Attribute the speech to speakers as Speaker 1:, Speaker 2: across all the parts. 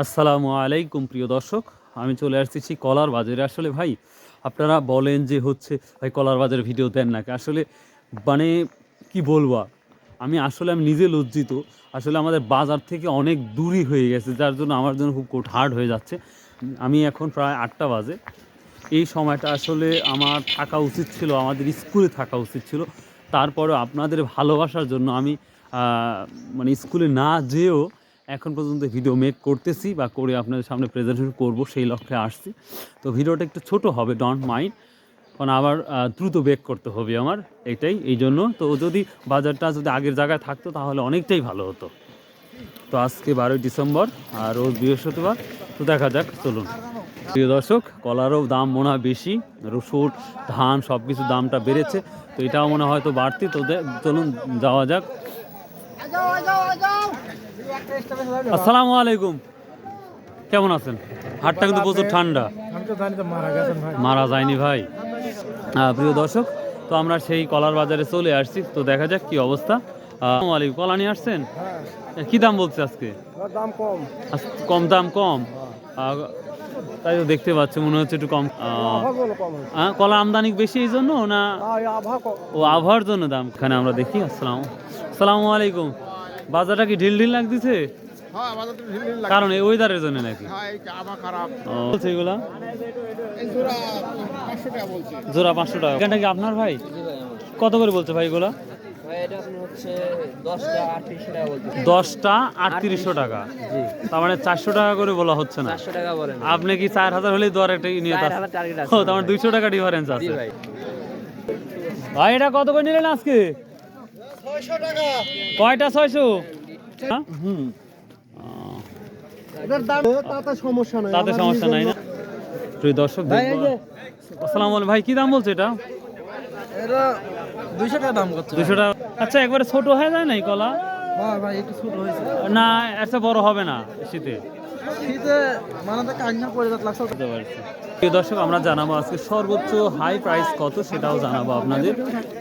Speaker 1: আসসালামু আলাইকুম প্রিয় দর্শক, আমি চলে আসছি কলার বাজারে। আসলে ভাই আপনারা বলেন যে ভাই কলার বাজারে ভিডিও দেন নাকি, আসলে মানে কি বলবো আমি নিজে লজ্জিত। আসলে আমাদের বাজার থেকে অনেক দূরই হয়ে গেছে, যার জন্য আমার জন্য খুব হার্ড হয়ে যাচ্ছে। আমি এখন প্রায় 8টা বাজে। এই সময়টা আসলে আমার থাকা উচিত ছিল, আমাদের স্কুলে থাকা উচিত ছিল। তারপরেও আপনাদের ভালোবাসার জন্য আমি মানে স্কুলে না যেয়েও এখন পর্যন্ত ভিডিও মেক করতেছি বা করে আপনাদের সামনে প্রেজেন্টেশন করব, সেই লক্ষ্যে আসছি। তো ভিডিওটা একটু ছোট হবে, ডোন্ট মাইন্ড, কারণ আবার দ্রুত বেক করতে হবে আমার, এই জন্য। তো যদি বাজারটা যদি আগের জায়গায় থাকতো তাহলে অনেকটাই ভালো হতো। তো আজকে 12ই ডিসেম্বর আর রোজ বৃহস্পতিবার। তো দেখা যাক, চলুন। প্রিয় দর্শক, কলারও দাম মনে হয় বেশি, রসুন ধান সব কিছুর দামটা বেড়েছে, তো এটাও মনে হয় তো বাড়তি। তো চলুন যাওয়া যাক। আসসালামু আলাইকুম, কেমন আছেন? হাটটা কিন্তু প্রচুর ঠান্ডা। মারা যায়নি ভাই। প্রিয় দর্শক, তো আমরা সেই কলার বাজারে চলে আসছি, তো দেখা যাক কি অবস্থা। আসসালামু আলাইকুম, কলা নিয়ে আসছেন? কি দাম বলছে আজকে? কম দাম, কম। তাই তো দেখতে পাচ্ছি, মনে হচ্ছে একটু কম। কলা আমদানি বেশি এই জন্য না ও আবহাওয়ার জন্য দাম? এখানে আমরা দেখি। আসসালামু আলাইকুম, বাজারটা কি ঢিল ঢিল লাগতেছে? কারণ এই ওয়েদারের জন্য নাকি? বলছে এগুলা জোড়া 500 টাকা। এখানটা কি আপনার ভাই? কত করে বলছে ভাই এগুলা? 10টা 3800 টাকা। তার মানে 400 টাকা করে বলা হচ্ছে না? আপনি কি 4000 হলেই দর একটা নিয়ে তার মানে 200 টাকা ডিফারেন্স আছে ভাই। এটা কত করে নিলেন আজকে? 600 টাকা। কয়টা 600? তাতে সমস্যা নাই না? প্রিয় দর্শক, আসসালামু আলাইকুম ভাই, কি দাম বলছে এটা?
Speaker 2: 200 টাকা দাম করছে।
Speaker 1: 200 টাকা। আচ্ছা, একবারে ছোট হয়ে যায় নাই কলা?
Speaker 2: ভাই একটু ছোট হয়েছে
Speaker 1: না, এত বড় হবে না শীতে।
Speaker 2: মানে কাঙ্গা পড়ে লাগছে।
Speaker 1: প্রিয় দর্শক, আমরা জানাবো আজকে সর্বোচ্চ হাই প্রাইস কত, সেটাও জানাবো আপনাদের।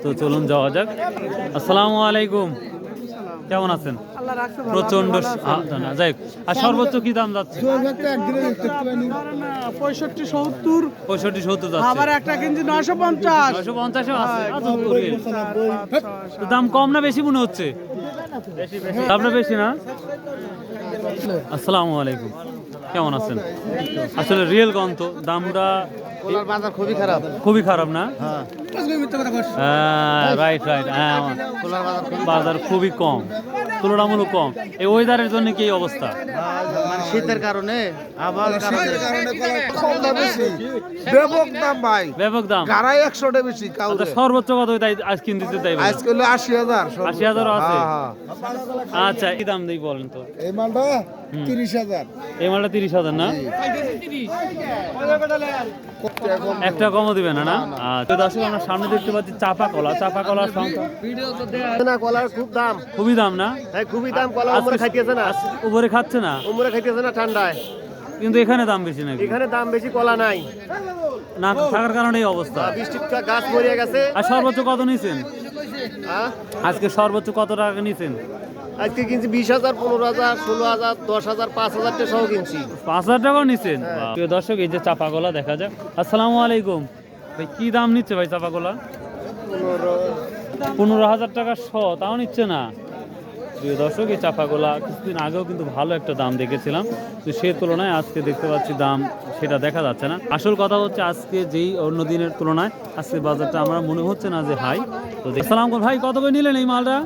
Speaker 1: তো চলুন যাওয়া যাক। আসসালামু আলাইকুম, কেমন আছেন? প্রচন্ড যাই। আর সর্বোচ্চ কি দাম যাচ্ছে? 65-70 যাচ্ছে।
Speaker 2: আবার একটা কিনছি 950।
Speaker 1: 950 আছে। দাম কম না বেশি মনে হচ্ছে? দামটা বেশি না? আসসালামু আলাইকুম, কেমন আছেন? আসলে রিয়েল গন্ত দামটা
Speaker 2: বাজার খুবই খারাপ।
Speaker 1: খুবই খারাপ না? Right right. হ্যাঁ, বাজার খুবই কম, তুলনামূলক কম। এই ওয়েদারের জন্য কি এই অবস্থা?
Speaker 2: শীতের কারণে ব্যাপক দাম ভাই, ব্যাপক দাম। গাড়াই 100 টাকা বেশি।
Speaker 1: সর্বোচ্চ কত তাই আজ কিনতেছে? তাই
Speaker 2: আজকে 80,000।
Speaker 1: 80,000 আছে। আচ্ছা, কি দাম দেই বলেন তো?
Speaker 2: এই মালটা 30,000।
Speaker 1: এই মালটা 30,000 না? একটা কমও দিবে না? না। আচ্ছা দর্শক, আমরা সামনে দেখতে পাচ্ছি চাপা কলা। চাপা কলার সংখ্যা
Speaker 2: কলার খুব দাম।
Speaker 1: খুবই দাম না?
Speaker 2: হ্যাঁ, খুবই দাম। কলা উপরে খাইতেছে না।
Speaker 1: উপরে খাচ্ছে না?
Speaker 2: উপরে খাইতেছে না ঠান্ডায়।
Speaker 1: কিন্তু এখানে দাম বেশি নাকি?
Speaker 2: এখানে দাম বেশি, কলা নাই
Speaker 1: না থাকার কারণে এই অবস্থা।
Speaker 2: বৃষ্টির গাছ মরিয়া গেছে।
Speaker 1: আর সর্বোচ্চ কত নিছেন আজকে? সর্বোচ্চ কত টাকা নিছেন
Speaker 2: আজকে? কিনছি 20,000, 15,000, 16,000, 10,000, 5,000 টাকা সহ কিনছি।
Speaker 1: 5,000 টাকাও নিছেন? প্রিয় দর্শক, এই যে চাপা কলা দেখা যাক। আসসালামু আলাইকুম ভাই, কি দাম নিচ্ছে ভাই চাপা কলা? 15,000 টাকা সহ, তাও নিচ্ছে না? প্রিয় দর্শক, এই চাপা কলা কিছুদিন আগেও কিন্তু ভালো একটা দাম দেখেছিলাম, তো সে তুলনায় আজকে দেখতে পাচ্ছি দাম সেটা দেখা যাচ্ছে না। আসল কথা হচ্ছে আজকে যেই অন্য দিনের তুলনায় আজকে বাজারটা আমার মনে হচ্ছে না যে হাই। তো আসসালাম ভাই, কত করে নিলেন এই মালটা?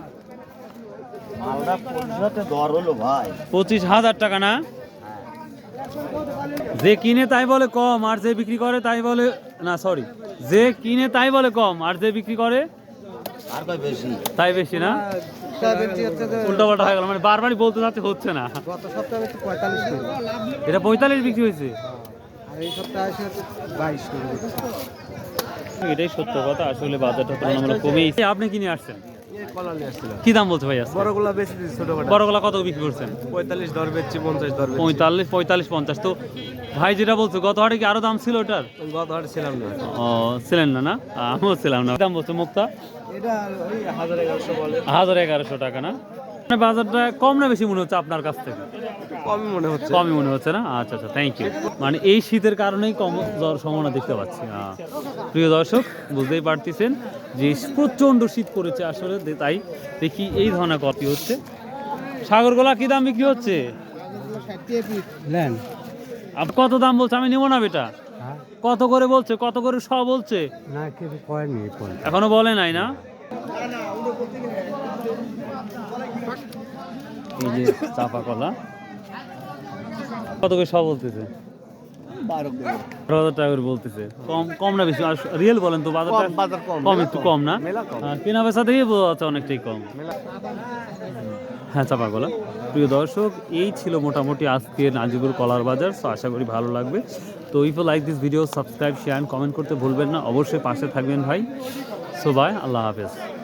Speaker 1: 25,000 টাকা না? যে কিনে তাই বলে কম, আর যে বিক্রি করে তাই বলে না, সরি, যে কিনে তাই বলে কম, আর যে বিক্রি করে তাই বেশি না? উল্টা পাল্টা হয়ে গেল, মানে বারবারই বলতে যাচ্ছে, হচ্ছে না।
Speaker 2: গত সপ্তাহে 45
Speaker 1: এটা 45 বিক্রি হয়েছে,
Speaker 2: আর এই সপ্তাহে 22।
Speaker 1: এটাই সত্য কথা। আসলে বাজারটা তুলনামূলক কমেই। আপনি কিনে আসছেন?
Speaker 2: কলা নিয়ে আসছিলাম।
Speaker 1: কি দাম বলছে ভাই?
Speaker 2: বড়গুলা বেশি দিচ্ছি, ছোটগুলা।
Speaker 1: বড়গুলা কত বিক্রি করছেন?
Speaker 2: 45 দর বেচছি, 50 দর বেচছি।
Speaker 1: 45, 50। তো ভাই যেটা বলছে, গত হাটে কি আরো দাম ছিল ওটার?
Speaker 2: গত হাটে ছিলাম না।
Speaker 1: ও, ছিলেন না? না, আমিও ছিলাম না। দাম বলছে মুক্তা?
Speaker 2: এটা ওই 1100 বলে।
Speaker 1: 1100 টাকা না? মানে বাজারটা কম না বেশি মনে হচ্ছে আপনার কাছ থেকে?
Speaker 2: কমই মনে হচ্ছে।
Speaker 1: কমই মনে হচ্ছে না? আচ্ছা আচ্ছা, থ্যাংক ইউ। মানে এই শীতের কারণেই কম যাওয়ার সম্ভাবনা দেখতে পাচ্ছি। প্রিয় দর্শক, বুঝতেই পারতেছেন যে প্রচণ্ড শীত পড়েছে আসলে, তাই দেখি এই ধরনের কপি হচ্ছে। সাগরগোলা কি দাম বিক্রি হচ্ছে? আপনি কত দাম বলছে? আমি নেবো না বেটা। কত করে বলছে? কত করে সব বলছে?
Speaker 3: না কিছু করেনি
Speaker 1: এখনো বলে নাই না? এই যে চাপা কলা কত করে সব বলতেছে? 12,000 টাকা করে বলতেছে। কম কম না বেশি? রিয়েল বলেন তো, বাজারটা
Speaker 2: বাজার কম,
Speaker 1: কম, একটু কম না?
Speaker 2: মেলা কম।
Speaker 1: কেনা বেচা দেখে বোঝা যাচ্ছে অনেকটাই কম। হ্যাঁ, চাপা কলা। প্রিয় দর্শক, এই ছিল মোটামুটি আজকের নাজিপুর কলার বাজার। সো আশা করি ভালো লাগবে। তো if you like this video, subscribe, share, comment করতে ভুলবেন না। অবশ্যই পাশে থাকবেন ভাই। সো বাই, আল্লাহ হাফেজ।